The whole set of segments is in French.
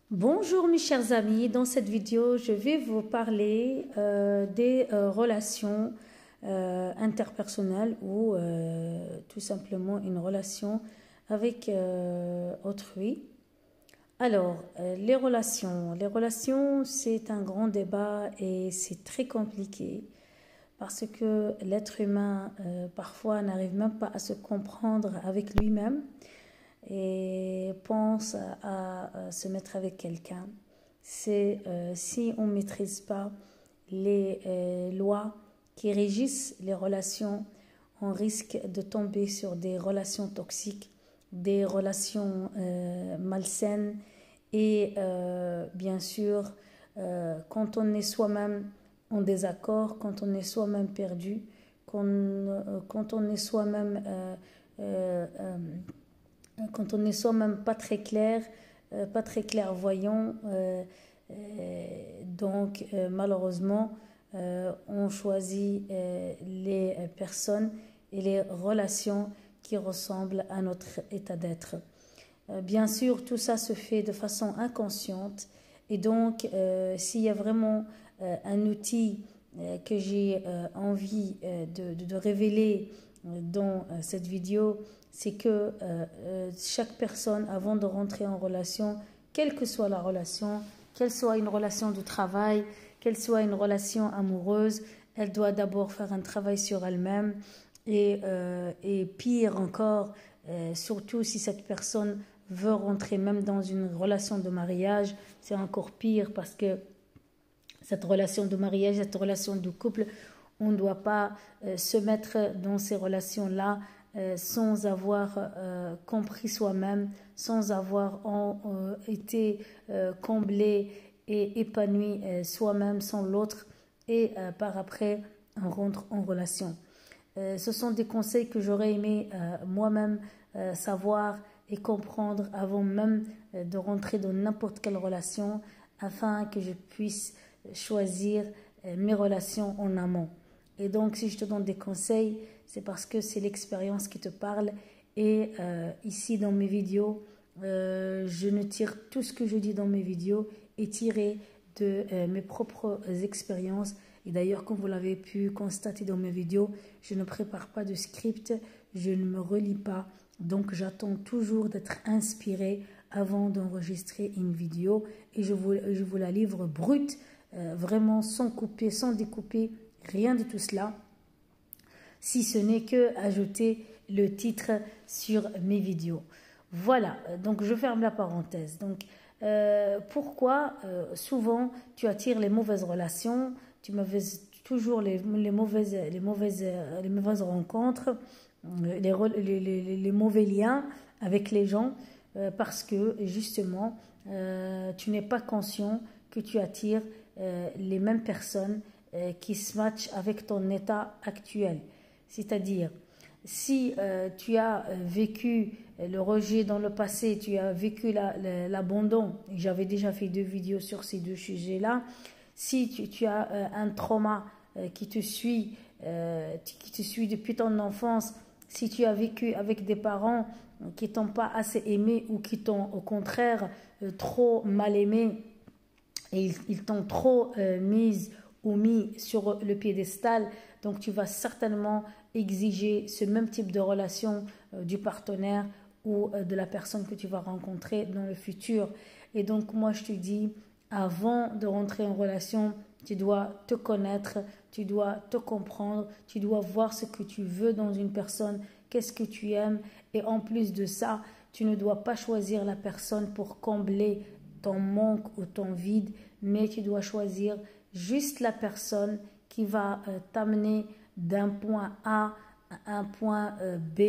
Bonjour mes chers amis, dans cette vidéo je vais vous parler des relations interpersonnelles ou tout simplement une relation avec autrui. Alors les relations c'est un grand débat et c'est très compliqué parce que l'être humain parfois n'arrive même pas à se comprendre avec lui-même et pense à se mettre avec quelqu'un. C'est si on ne maîtrise pas les lois qui régissent les relations, on risque de tomber sur des relations toxiques, des relations malsaines et bien sûr, quand on est soi-même en désaccord, quand on est soi-même perdu, quand on est soi-même quand on est soi-même pas très clair, pas très clairvoyant, donc malheureusement, on choisit les personnes et les relations qui ressemblent à notre état d'être. Bien sûr, tout ça se fait de façon inconsciente et donc s'il y a vraiment un outil que j'ai envie de révéler dans cette vidéo, c'est que chaque personne, avant de rentrer en relation, quelle que soit la relation, qu'elle soit une relation de travail, qu'elle soit une relation amoureuse, elle doit d'abord faire un travail sur elle-même et pire encore, surtout si cette personne veut rentrer même dans une relation de mariage, c'est encore pire parce que cette relation de mariage, cette relation de couple, on ne doit pas se mettre dans ces relations-là sans avoir compris soi-même, sans avoir été comblé et épanoui soi-même sans l'autre et par après on rentre en relation. Ce sont des conseils que j'aurais aimé moi-même savoir et comprendre avant même de rentrer dans n'importe quelle relation afin que je puisse choisir mes relations en amont. Et donc, si je te donne des conseils, c'est parce que c'est l'expérience qui te parle. Et ici, dans mes vidéos, je ne tire tout ce que je dis dans mes vidéos est tiré de mes propres expériences. Et d'ailleurs, comme vous l'avez pu constater dans mes vidéos, je ne prépare pas de script, je ne me relis pas. Donc, j'attends toujours d'être inspirée avant d'enregistrer une vidéo. Et je vous la livre brute, vraiment sans couper, sans découper. Rien de tout cela, si ce n'est que ajouter le titre sur mes vidéos. Voilà, donc je ferme la parenthèse. Donc, pourquoi souvent tu attires les mauvaises relations, tu toujours les mauvaises rencontres, les mauvais liens avec les gens, parce que justement, tu n'es pas conscient que tu attires les mêmes personnes qui se matchent avec ton état actuel. C'est-à-dire, si tu as vécu le rejet dans le passé, tu as vécu l'abandon, j'avais déjà fait 2 vidéos sur ces 2 sujets-là, si tu as un trauma qui te suit depuis ton enfance, si tu as vécu avec des parents qui t'ont pas assez aimé ou qui t'ont au contraire trop mal aimé et ils t'ont trop mise ou mis sur le piédestal, donc tu vas certainement exiger ce même type de relation du partenaire ou de la personne que tu vas rencontrer dans le futur. Et donc moi je te dis, avant de rentrer en relation, tu dois te connaître, tu dois te comprendre, tu dois voir ce que tu veux dans une personne, qu'est-ce que tu aimes. Et en plus de ça, tu ne dois pas choisir la personne pour combler ton manque ou ton vide, mais tu dois choisir juste la personne qui va t'amener d'un point A à un point B,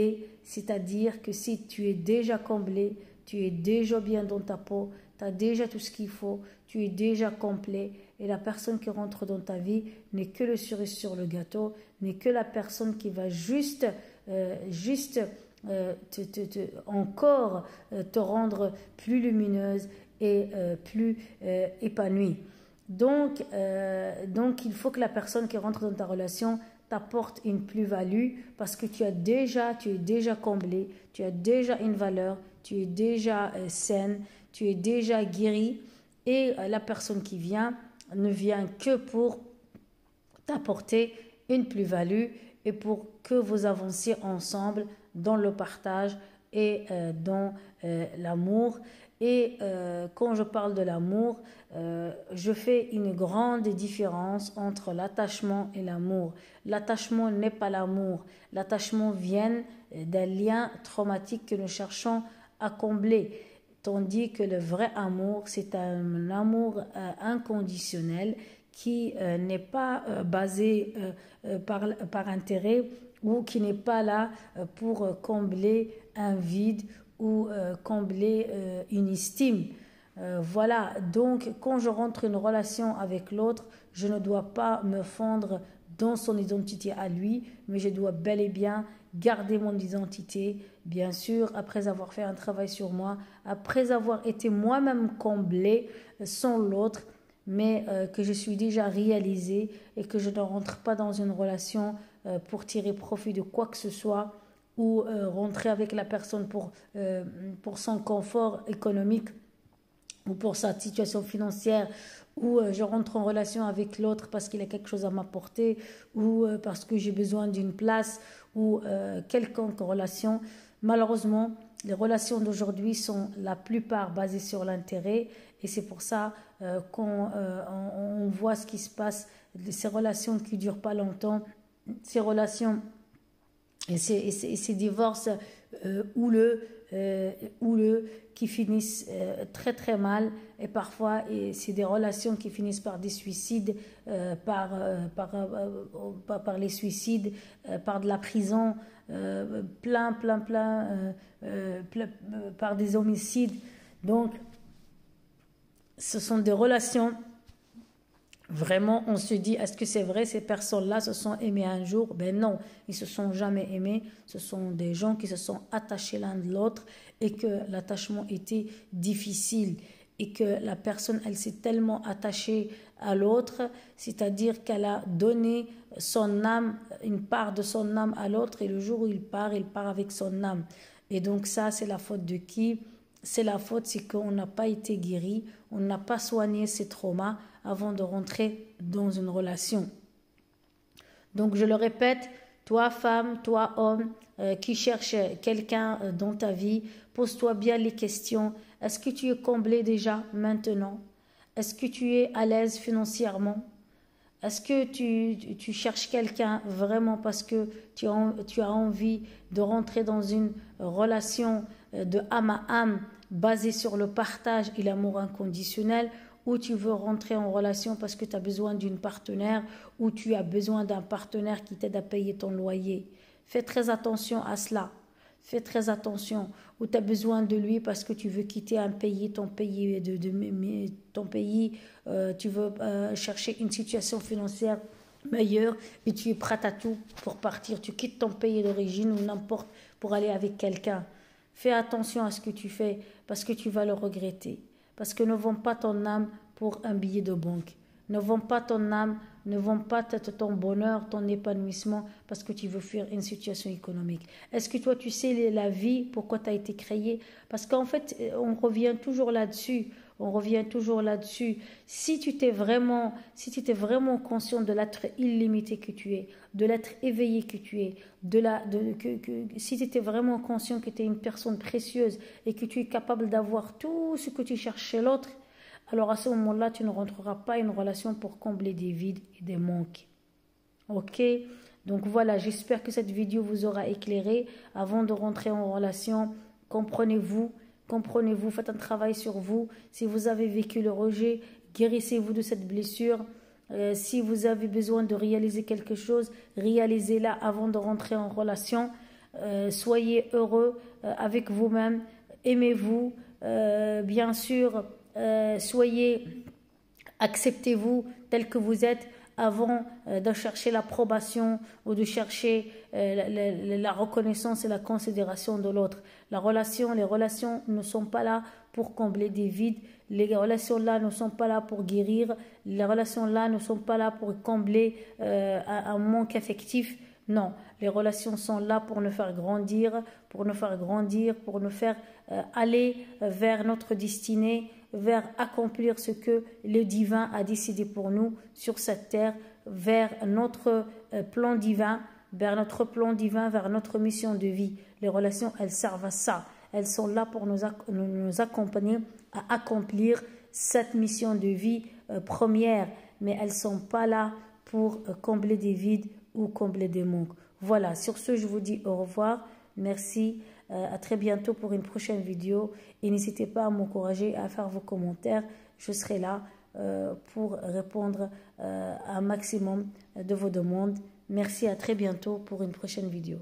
c'est-à-dire que si tu es déjà comblé, tu es déjà bien dans ta peau, tu as déjà tout ce qu'il faut, tu es déjà complet et la personne qui rentre dans ta vie n'est que le cerise sur le gâteau, n'est que la personne qui va encore te rendre plus lumineuse et plus épanouie. Donc, il faut que la personne qui rentre dans ta relation t'apporte une plus-value parce que tu es déjà comblé, tu as déjà une valeur, tu es déjà saine, tu es déjà guéri et la personne qui vient ne vient que pour t'apporter une plus-value et pour que vous avanciez ensemble dans le partage et dans l'amour. Et quand je parle de l'amour, je fais une grande différence entre l'attachement et l'amour. L'attachement n'est pas l'amour. L'attachement vient d'un lien traumatique que nous cherchons à combler. Tandis que le vrai amour, c'est un amour inconditionnel qui n'est pas basé par intérêt ou qui n'est pas là pour combler un vide ou combler une estime. Voilà, donc quand je rentre une relation avec l'autre, je ne dois pas me fondre dans son identité à lui, mais je dois bel et bien garder mon identité, bien sûr, après avoir fait un travail sur moi, après avoir été moi-même comblée sans l'autre, mais que je suis déjà réalisée et que je ne rentre pas dans une relation pour tirer profit de quoi que ce soit ou rentrer avec la personne pour son confort économique ou pour sa situation financière, ou je rentre en relation avec l'autre parce qu'il a quelque chose à m'apporter, ou parce que j'ai besoin d'une place, ou quelconque relation. Malheureusement, les relations d'aujourd'hui sont la plupart basées sur l'intérêt, et c'est pour ça qu'on on voit ce qui se passe, ces relations qui ne durent pas longtemps, ces relations et ces divorces houleux qui finissent très très mal, et parfois c'est des relations qui finissent par des suicides, par les suicides, par de la prison, par des homicides. Donc ce sont des relations. Vraiment, on se dit, est-ce que c'est vrai, ces personnes-là se sont aimées un jour? Ben non, ils se sont jamais aimés. Ce sont des gens qui se sont attachés l'un de l'autre et que l'attachement était difficile et que la personne, elle s'est tellement attachée à l'autre, c'est-à-dire qu'elle a donné son âme, une part de son âme à l'autre, et le jour où il part avec son âme. Et donc ça, c'est la faute de qui? C'est la faute, c'est qu'on n'a pas été guéri, on n'a pas soigné ses traumas avant de rentrer dans une relation. Donc je le répète, toi femme, toi homme qui cherche quelqu'un dans ta vie, pose-toi bien les questions. Est-ce que tu es comblé déjà maintenant? Est-ce que tu es à l'aise financièrement? Est-ce que tu cherches quelqu'un vraiment parce que tu as envie de rentrer dans une relation de âme à âme basée sur le partage et l'amour inconditionnel, ou tu veux rentrer en relation parce que tu as besoin d'une partenaire ou tu as besoin d'un partenaire qui t'aide à payer ton loyer? Fais très attention à cela. Fais très attention. Ou tu as besoin de lui parce que tu veux quitter un pays, ton pays, tu veux chercher une situation financière meilleure et tu es prête à tout pour partir. Tu quittes ton pays d'origine ou n'importe pour aller avec quelqu'un. Fais attention à ce que tu fais parce que tu vas le regretter. Parce que ne vends pas ton âme pour un billet de banque. Ne vends pas ton âme, ne vends pas ton bonheur, ton épanouissement parce que tu veux fuir une situation économique. Est-ce que toi, tu sais la vie, pourquoi tu as été créé? Parce qu'en fait, on revient toujours là-dessus. On revient toujours là-dessus. Si tu étais vraiment conscient de l'être illimité que tu es, de l'être éveillé que tu es, si tu étais vraiment conscient que tu es une personne précieuse et que tu es capable d'avoir tout ce que tu cherches chez l'autre, alors à ce moment-là, tu ne rentreras pas une relation pour combler des vides et des manques. Ok? Donc voilà, j'espère que cette vidéo vous aura éclairé. Avant de rentrer en relation, comprenez-vous, faites un travail sur vous. Si vous avez vécu le rejet, guérissez-vous de cette blessure. Si vous avez besoin de réaliser quelque chose, réalisez-la avant de rentrer en relation. Soyez heureux avec vous-même, aimez-vous, bien sûr. Acceptez-vous tel que vous êtes avant de chercher l'approbation ou de chercher la reconnaissance et la considération de l'autre. Les relations ne sont pas là pour combler des vides. Les relations là ne sont pas là pour guérir. Les relations là ne sont pas là pour combler un manque affectif. Non, les relations sont là pour nous faire grandir, pour nous faire aller vers notre destinée, vers accomplir ce que le divin a décidé pour nous sur cette terre, vers notre plan divin, vers notre mission de vie. Les relations, elles servent à ça. Elles sont là pour nous accompagner à accomplir cette mission de vie première, mais elles ne sont pas là pour combler des vides ou combler des manques. Voilà, sur ce, je vous dis au revoir. Merci, à très bientôt pour une prochaine vidéo. Et n'hésitez pas à m'encourager, à faire vos commentaires. Je serai là pour répondre à un maximum de vos demandes. Merci, à très bientôt pour une prochaine vidéo.